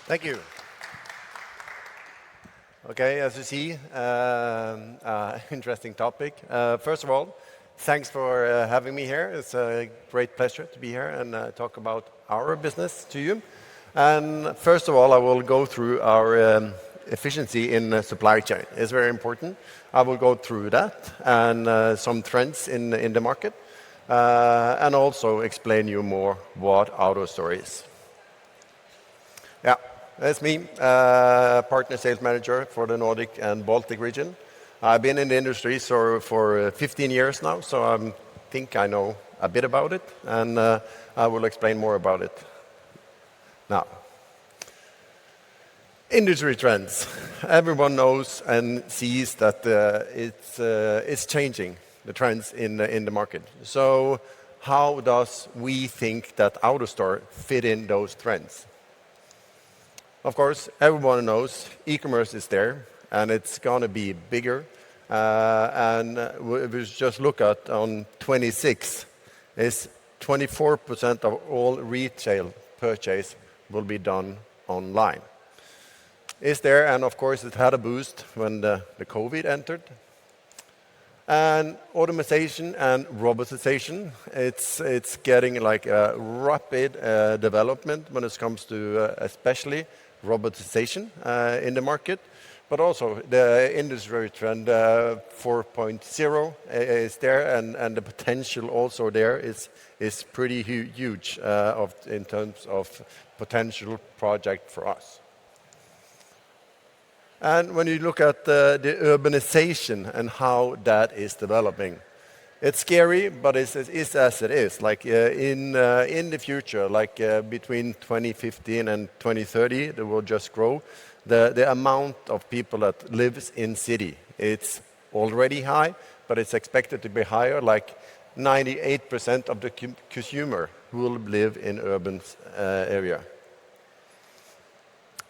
Thank you. Okay, as you see, interesting topic. First of all, thanks for having me here. It's a great pleasure to be here and talk about our business to you. And first of all, I will go through our efficiency in the supply chain. It's very important. I will go through that and some trends in the market, and also explain you more what AutoStore is. Yeah, that's me, partner sales manager for the Nordic and Baltic region. I've been in the industry for 15 years now, so I think I know a bit about it, and I will explain more about it now. Industry trends. Everyone knows and sees that it's changing, the trends in the market. So how does we think that AutoStore fit in those trends? Of course, everyone knows e-commerce is there, and it's going to be bigger. And if we just look at on 26, is 24% of all retail purchase will be done online. Is there, and of course it had a boost when the COVID entered. And automation and robotization, it's getting like a rapid development when it comes to especially robotization in the market, but also the industry trend 4.0 is there, and the potential also there is pretty huge in terms of potential project for us. And when you look at the urbanization and how that is developing, it's scary, but it's as it is. Like in the future, like between 2015 and 2030, they will just grow. The amount of people that lives in city, it's already high, but it's expected to be higher. Like 98% of the consumer will live in urban area.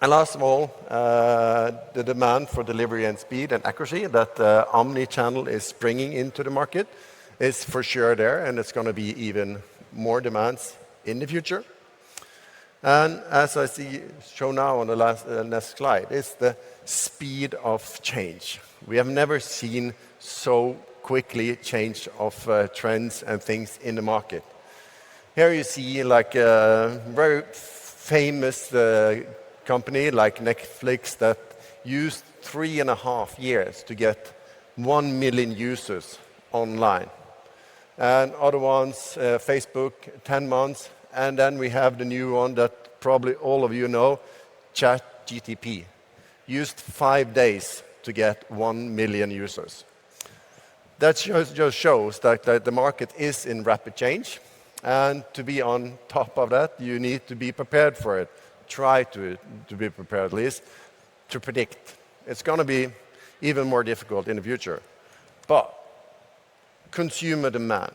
And last of all, the demand for delivery and speed and accuracy that omni-channel is bringing into the market is for sure there, and it's going to be even more demands in the future. And as I show now on the next slide, is the speed of change. We have never seen so quickly change of trends and things in the market. Here you see like a very famous company like Netflix that used 3.5 years to get 1 million users online. And other ones, Facebook, 10 months. And then we have the new one that probably all of you know, ChatGPT. Used 5 days to get 1 million users. That just shows that the market is in rapid change. And to be on top of that, you need to be prepared for it. Try to be prepared at least to predict. It's going to be even more difficult in the future. But consumer demand,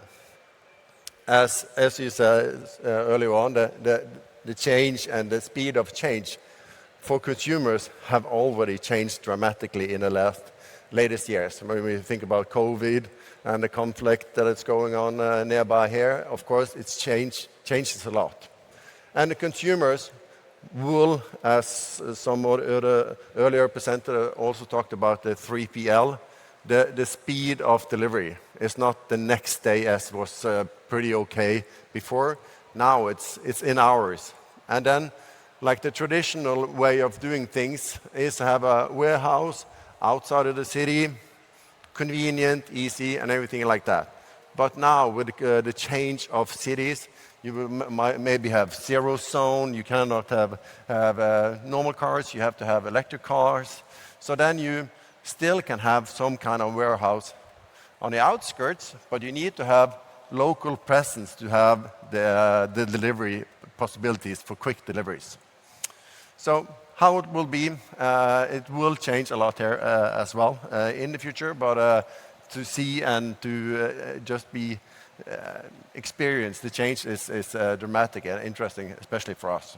as you said earlier on, the change and the speed of change for consumers have already changed dramatically in the latest years. When we think about COVID and the conflict that is going on nearby here, of course, it's changes a lot. And the consumers will, as some earlier presenter also talked about the 3PL, the speed of delivery is not the next day as was pretty okay before. Now it's in hours. And then, like the traditional way of doing things is to have a warehouse outside of the city, convenient, easy, and everything like that. But now with the change of cities, you might maybe have zero zone. You cannot have normal cars. You have to have electric cars. So then you still can have some kind of warehouse on the outskirts, but you need to have local presence to have the delivery possibilities for quick deliveries. So how it will be, it will change a lot here as well in the future, but to see and to just be experience the change is dramatic and interesting, especially for us.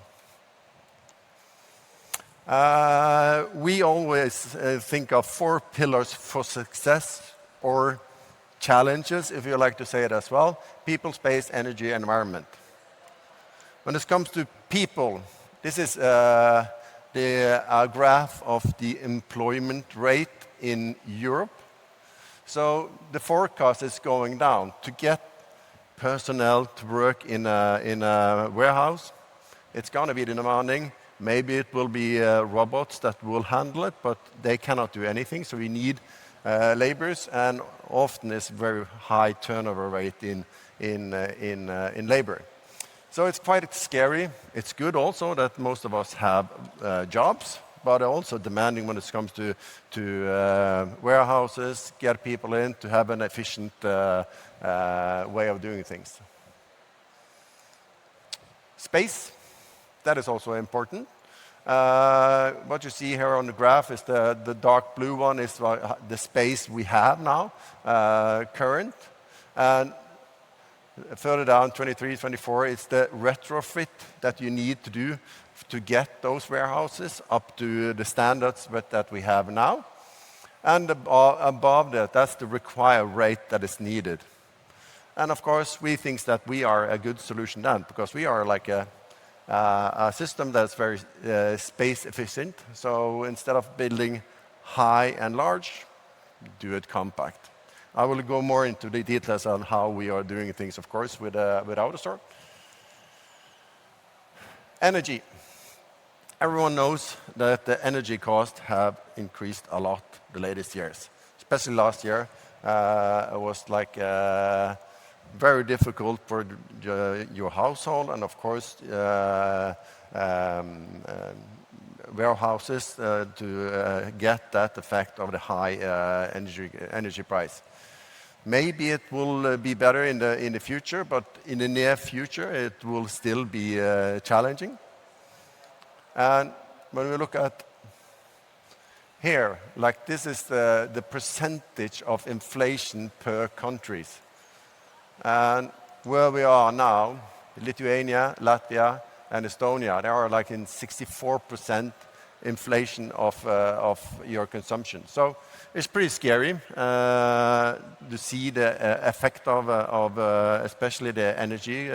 We always think of 4 pillars for success, or challenges, if you like to say it as well: people, space, energy, environment. When it comes to people, this is a graph of the employment rate in Europe. So the forecast is going down. To get personnel to work in a warehouse, it's going to be demanding. Maybe it will be robots that will handle it, but they cannot do anything. So we need laborers, and often it's very high turnover rate in labor. So it's quite scary. It's good also that most of us have jobs, but also demanding when it comes to warehouses, get people in to have an efficient way of doing things. Space, that is also important. What you see here on the graph is the dark blue one is the space we have now, current. And further down, 23, 24, it's the retrofit that you need to do to get those warehouses up to the standards that we have now. And above that, that's the required rate that is needed. And of course, we think that we are a good solution then, because we are like a system that's very space efficient. So instead of building high and large, do it compact. I will go more into the details on how we are doing things, of course, with AutoStore. Energy. Everyone knows that the energy costs have increased a lot the latest years. Especially last year, it was like very difficult for your household and, of course, warehouses to get that effect of the high energy price. Maybe it will be better in the future, but in the near future, it will still be challenging. And when we look at here, like this is the percentage of inflation per countries. And where we are now, Lithuania, Latvia, and Estonia, they are like in 64% inflation of your consumption. So it's pretty scary to see the effect of especially the energy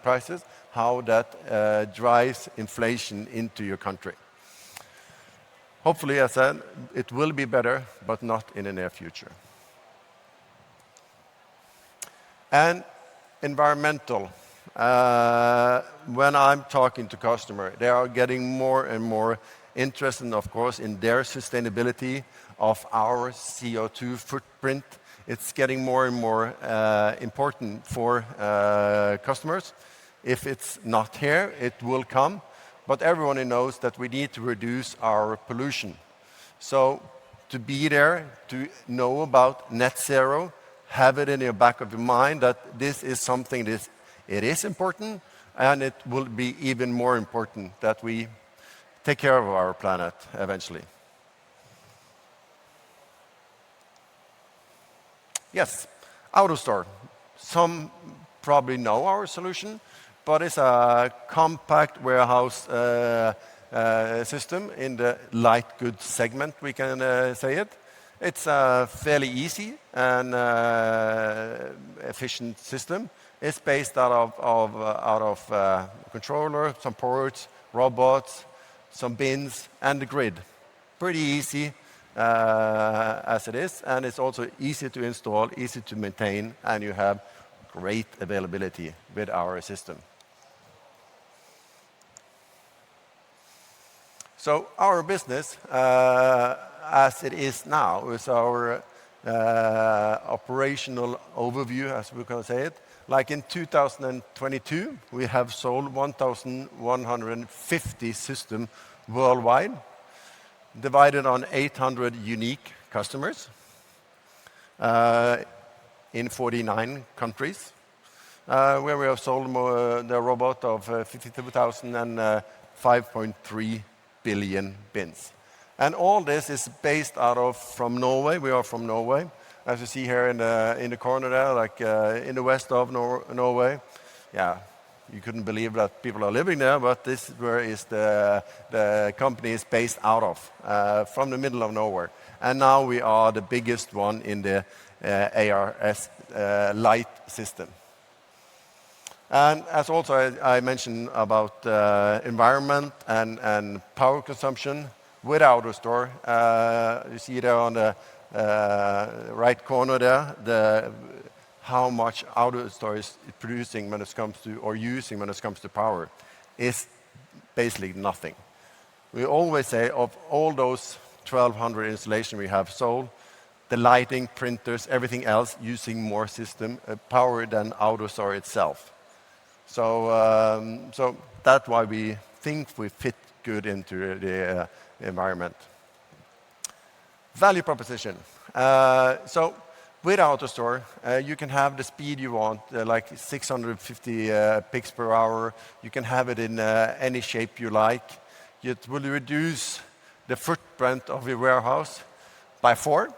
prices, how that drives inflation into your country. Hopefully, as I said, it will be better, but not in the near future. And environmental. When I'm talking to customers, they are getting more and more interested, of course, in their sustainability of our CO2 footprint. It's getting more and more important for customers. If it's not here, it will come. But everyone knows that we need to reduce our pollution. So to be there, to know about net zero, have it in your back of your mind that this is something that it is important, and it will be even more important that we take care of our planet eventually. Yes, AutoStore. Some probably know our solution, but it's a compact warehouse system in the light goods segment, we can say it. It's a fairly easy and efficient system. It's based out of a controller, some ports, robots, some bins, and the grid. Pretty easy as it is, and it's also easy to install, easy to maintain, and you have great availability with our system. So our business, as it is now, is our operational overview, as we can say it. Like in 2022, we have sold 1,150 systems worldwide, divided on 800 unique customers in 49 countries, where we have sold the robot of 52,000 and 5.3 billion bins. And all this is based from Norway. We are from Norway. As you see here in the corner there, like in the west of Norway. Yeah, you couldn't believe that people are living there, but this is where the company is based out of, from the middle of nowhere. And now we are the biggest one in the ARS light system. And as also I mentioned about environment and power consumption with AutoStore, you see there on the right corner there, how much AutoStore is producing when it comes to, or using when it comes to power, is basically nothing. We always say of all those 1,200 installations we have sold, the lighting, printers, everything else using more system power than AutoStore itself. So that's why we think we fit good into the environment. Value proposition. So with AutoStore, you can have the speed you want, like 650 pics per hour. You can have it in any shape you like. It will reduce the footprint of your warehouse by 4.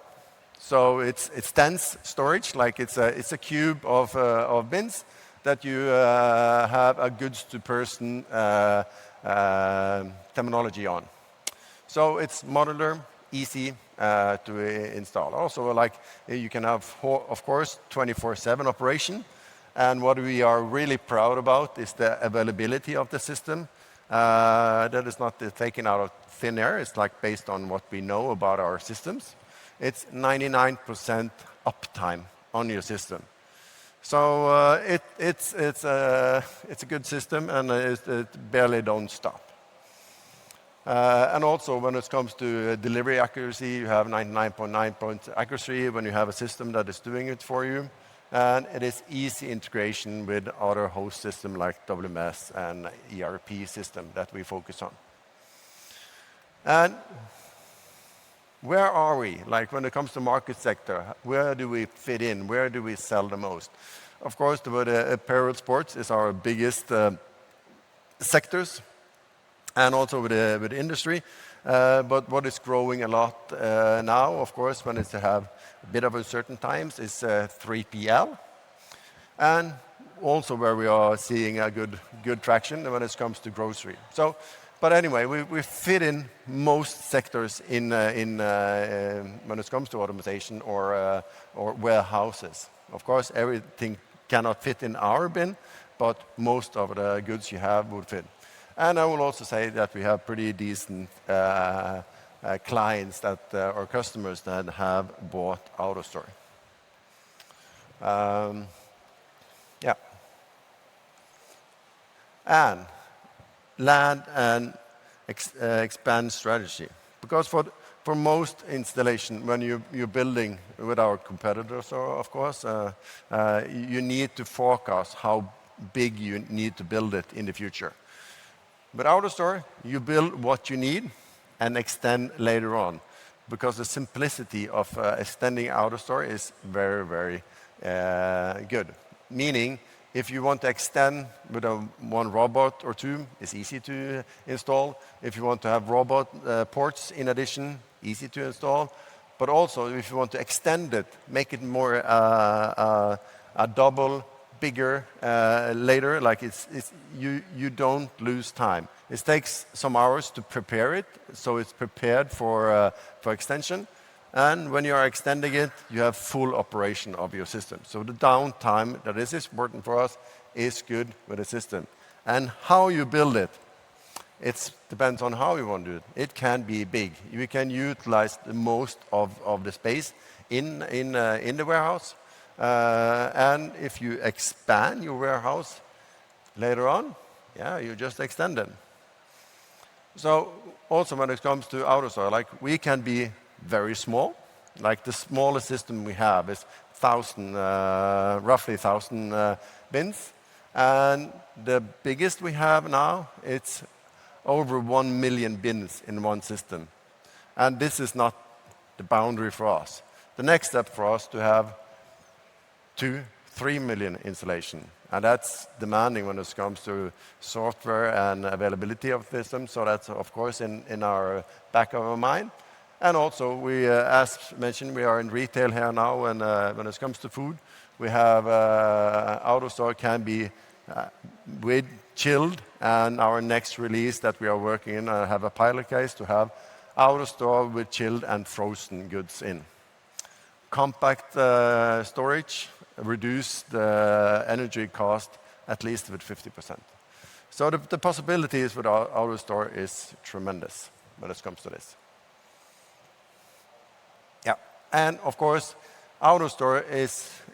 So it's dense storage, like it's a cube of bins that you have a goods-to-person terminology on. So it's modular, easy to install. Also, like you can have, of course, 24/7 operation. And what we are really proud about is the availability of the system. That is not taken out of thin air. It's like based on what we know about our systems. It's 99% uptime on your system. So it's a good system, and it barely don't stop. And also when it comes to delivery accuracy, you have 99.9% accuracy when you have a system that is doing it for you. And it is easy integration with other host systems like WMS and ERP system that we focus on. And where are we? Like when it comes to market sector, where do we fit in? Where do we sell the most? Of course, the apparel sports is our biggest sectors, and also with the industry. But what is growing a lot now, of course, when it's to have a bit of uncertain times, is 3PL. And also where we are seeing a good traction when it comes to grocery. So, but anyway, we fit in most sectors in when it comes to automation or warehouses. Of course, everything cannot fit in our bin, but most of the goods you have would fit. And I will also say that we have pretty decent clients that or customers that have bought AutoStore. Yeah. And land and expand strategy. Because for most installation, when you're building with our competitors, of course, you need to forecast how big you need to build it in the future. With AutoStore, you build what you need and extend later on, because the simplicity of extending AutoStore is very, very good. Meaning, if you want to extend with one robot or two, it's easy to install. If you want to have robot ports in addition, easy to install. But also, if you want to extend it, make it more a double, bigger later, like you don't lose time. It takes some hours to prepare it, so it's prepared for extension. And when you are extending it, you have full operation of your system. So the downtime that is important for us is good with the system. And how you build it, it depends on how you want to do it. It can be big. You can utilize the most of the space in the warehouse. And if you expand your warehouse later on, yeah, you just extend it. So also when it comes to AutoStore, like we can be very small. Like the smallest system we have is roughly 1,000 bins. And the biggest we have now, it's over 1 million bins in one system. And this is not the boundary for us. The next step for us to have 2-3 million installation. And that's demanding when it comes to software and availability of systems. So that's, of course, in our back of our mind. And also, we, as mentioned, we are in retail here now, and when it comes to food, we have AutoStore can be with chilled, and our next release that we are working in, have a pilot case to have AutoStore with chilled and frozen goods in. Compact storage, reduce the energy cost at least with 50%. So the possibilities with AutoStore is tremendous when it comes to this. Yeah, and of course, AutoStore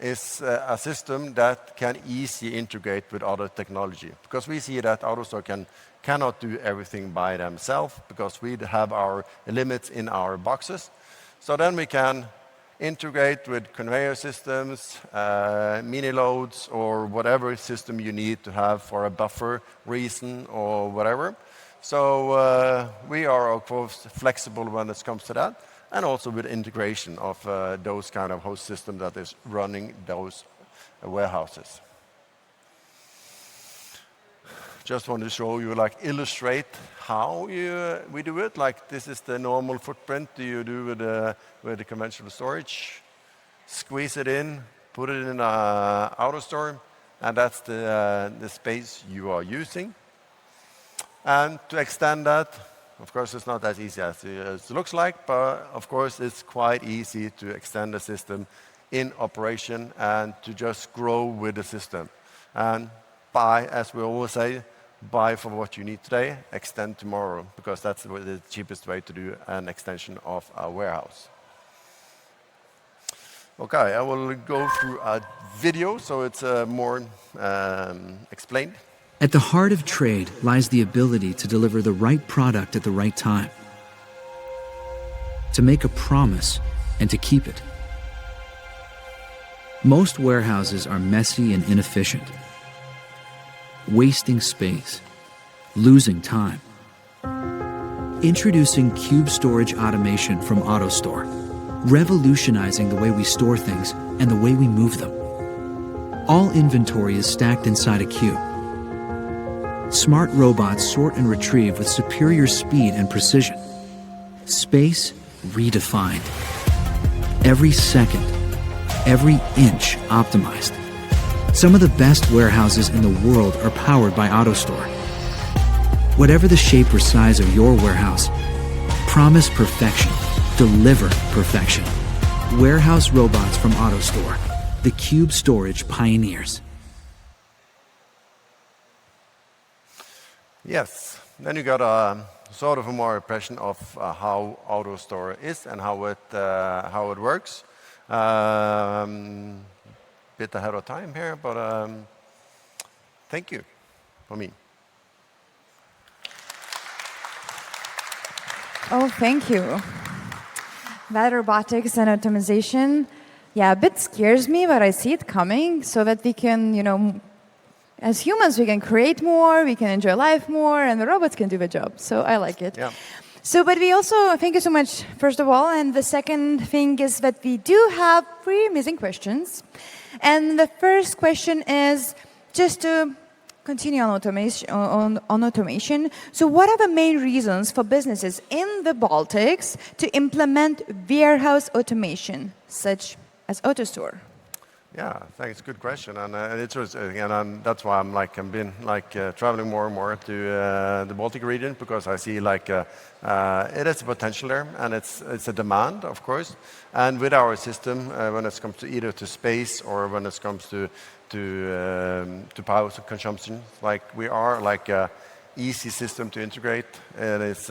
is a system that can easily integrate with other technology, because we see that AutoStore cannot do everything by themselves, because we have our limits in our boxes. So then we can integrate with conveyor systems, mini loads, or whatever system you need to have for a buffer reason or whatever. So we are, of course, flexible when it comes to that, and also with integration of those kind of host system that is running those warehouses. Just want to show you, like, illustrate how we do it. Like, this is the normal footprint you do with the conventional storage. Squeeze it in, put it in AutoStore, and that's the space you are using. And to extend that, of course, it's not as easy as it looks like, but of course, it's quite easy to extend the system in operation and to just grow with the system. And buy, as we always say, buy for what you need today, extend tomorrow, because that's the cheapest way to do an extension of a warehouse. Okay, I will go through a video so it's more explained. At the heart of trade lies the ability to deliver the right product at the right time, to make a promise and to keep it. Most warehouses are messy and inefficient, wasting space, losing time. Introducing cube storage automation from AutoStore, revolutionizing the way we store things and the way we move them. All inventory is stacked inside a cube. Smart robots sort and retrieve with superior speed and precision. Space redefined. Every second, every inch optimized. Some of the best warehouses in the world are powered by AutoStore. Whatever the shape or size of your warehouse, promise perfection, deliver perfection. Warehouse robots from AutoStore, the cube storage pioneers. Yes, then you got a sort of a more impression of how AutoStore is and how it works. Bit ahead of time here, but thank you for me. Oh, thank you. That robotics and automation, yeah, a bit scares me, but I see it coming so that we can, as humans, we can create more, we can enjoy life more, and the robots can do the job. So I like it. Yeah. So, but we also, thank you so much, first of all. And the second thing is that we do have 3 amazing questions. And the first question is just to continue on automation. So what are the main reasons for businesses in the Baltics to implement warehouse automation, such as AutoStore? Yeah, thanks. Good question, and it's and that's why I've been traveling more and more to the Baltic region, because I see it is a potential there, and it's a demand, of course. And with our system, when it comes to either to space or when it comes to power consumption, we are a easy system to integrate, and it's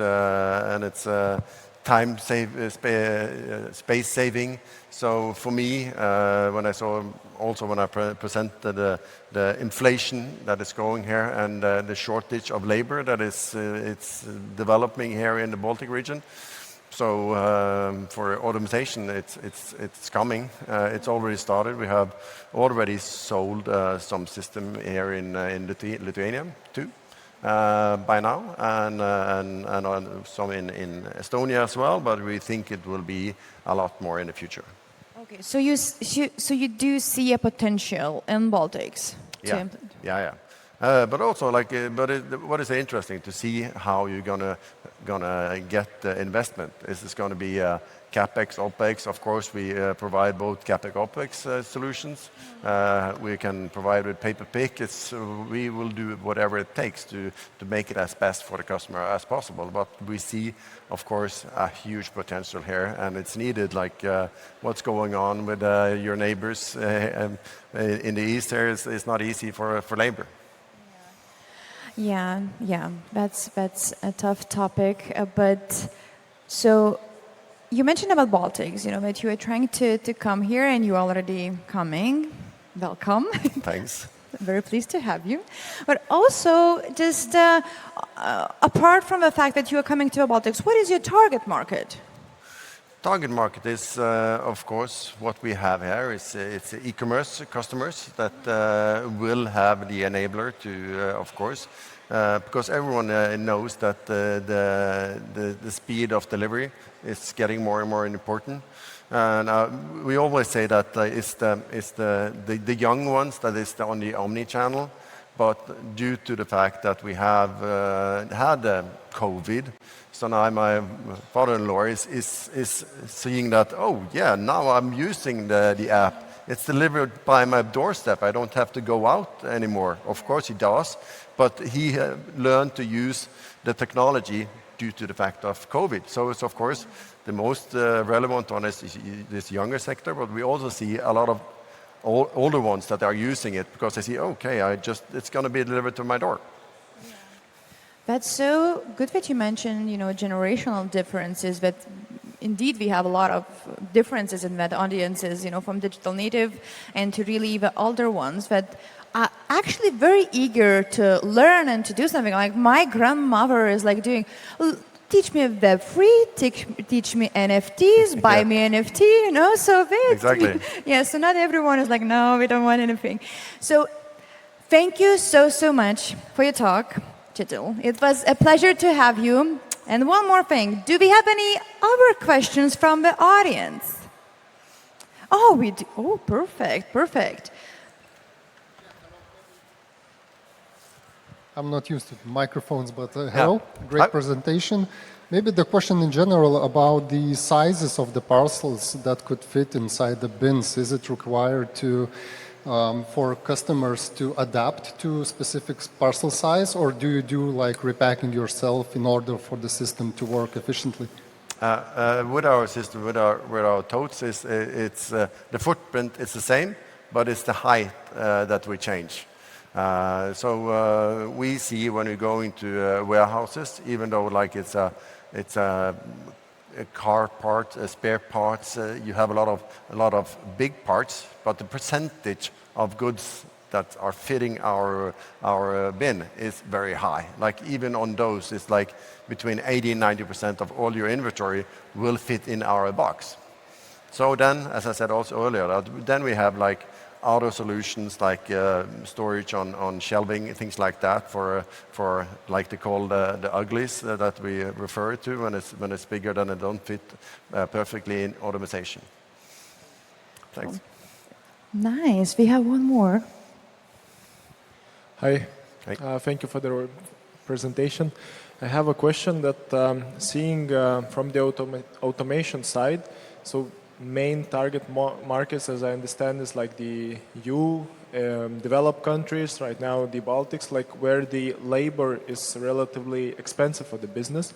time space saving. So for me, when I presented the inflation that is going here and the shortage of labor that it's developing here in the Baltic region. So for automation, it's coming. It's already started. We have already sold some system here in Lithuania too. By now, and some in Estonia as well, but we think it will be a lot more in the future. Okay, so you do see a potential in Baltics to implement? Yeah. But also, what is interesting to see how you're gonna gonna get the investment? Is this going to be CapEx, OpEx? Of course, we provide both CapEx, OpEx solutions. We can provide with pay-per-pick. We will do whatever it takes to make it as best for the customer as possible. But we see, of course, a huge potential here, and it's needed. Like what's going on with your neighbors in the east here is not easy for labor. Yeah, that's a tough topic. But so you mentioned about Baltics, that you are trying to come here, and you're already coming. Welcome. Thanks. Very pleased to have you. But also, just apart from the fact that you are coming to Baltics, what is your target market? Target market is, of course, what we have here. It's e-commerce customers that will have the enabler to, of course, because everyone knows that the speed of delivery is getting more and more important. And we always say that it's the young ones that is on the omni-channel, but due to the fact that we have had COVID, so now my father-in-law is seeing that, oh yeah, now I'm using the app. It's delivered by my doorstep. I don't have to go out anymore. Of course he does, but he learned to use the technology due to the fact of COVID. So it's of course the most relevant one is this younger sector, but we also see a lot of older ones that are using it because they see, okay, it's going to be delivered to my door. That's so good that you mentioned, generational differences. That indeed we have a lot of differences in that audiences, from digital native and to really the older ones that are actually very eager to learn and to do something. Like my grandmother is like doing, teach me Web3, teach me NFTs, buy me NFT, so they exactly. Yeah, so not everyone is like, no, we don't want anything. So thank you so much for your talk, Kjetil. It was a pleasure to have you. And one more thing, do we have any other questions from the audience? Oh, we do. Oh, perfect. I'm not used to microphones, but hello, great Hi. Presentation. Maybe the question in general about the sizes of the parcels that could fit inside the bins. Is it required for customers to adapt to specific parcel size, or do you do like repacking yourself in order for the system to work efficiently? With our system, with our totes, it's the footprint is the same, but it's the height that we change. So we see when we go into warehouses, even though like it's a car part, spare parts, you have a lot of big parts, but the percentage of goods that are fitting our bin is very high. Like even on those, it's like between 80 and 90% of all your inventory will fit in our box. So then, as I said also earlier, then we have like auto solutions like storage on shelving, things like that for like they call the uglies that we refer to when it's bigger than it don't fit perfectly in automation. Thanks. Nice. We have one more. Hi. Hi. Thank you for the presentation. I have a question that seeing from the automation side, so main target markets, as I understand, is like the EU, developed countries, right now the Baltics, like where the labor is relatively expensive for the business.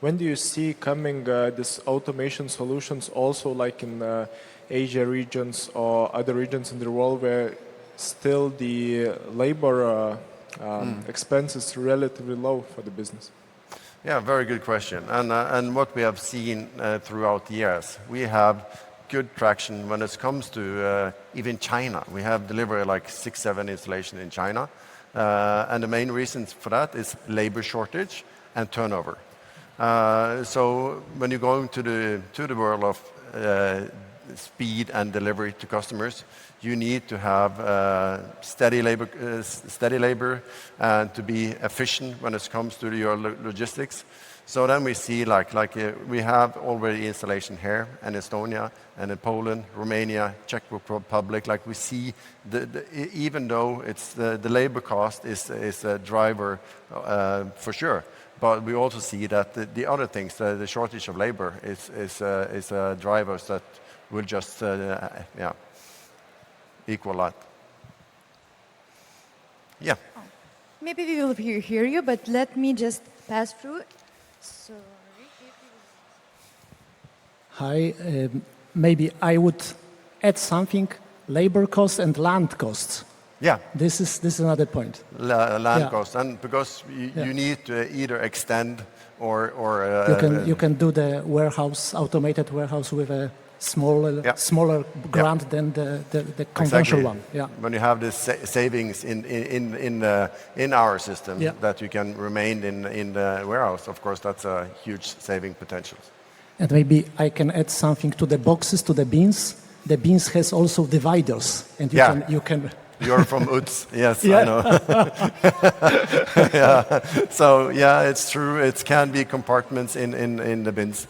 When do you see coming this automation solutions also like in Asia regions or other regions in the world where still the labor expense is relatively low for the business? Yeah, very good question. And what we have seen throughout the years, we have good traction when it comes to even China. We have delivered like 6-7 installations in China. And the main reasons for that is labor shortage and turnover. So when you go into the world of speed and delivery to customers, you need to have steady labor and to be efficient when it comes to your logistics. So then we see like we have already installation here in Estonia and in Poland, Romania, Czech Republic. Like we see even though it's the labor cost is a driver for sure, But we also see that the other things, the shortage of labor, is drivers that will just equal that. Yeah. Maybe we will hear you, but let me just pass through. Sorry. Hi, maybe I would add something, labor costs and land costs. Yeah. This is another point. Land cost, and because you need to either extend or you can do the warehouse, automated warehouse with a smaller grant than the conventional one. Yeah. When you have this savings in our system that you can remain in the warehouse, of course, that's a huge saving potential. And maybe I can add something to the boxes, to the bins. The bins has also dividers, and you can. You're from UTS, yes, I know. So it's true. It can be compartments in the bins,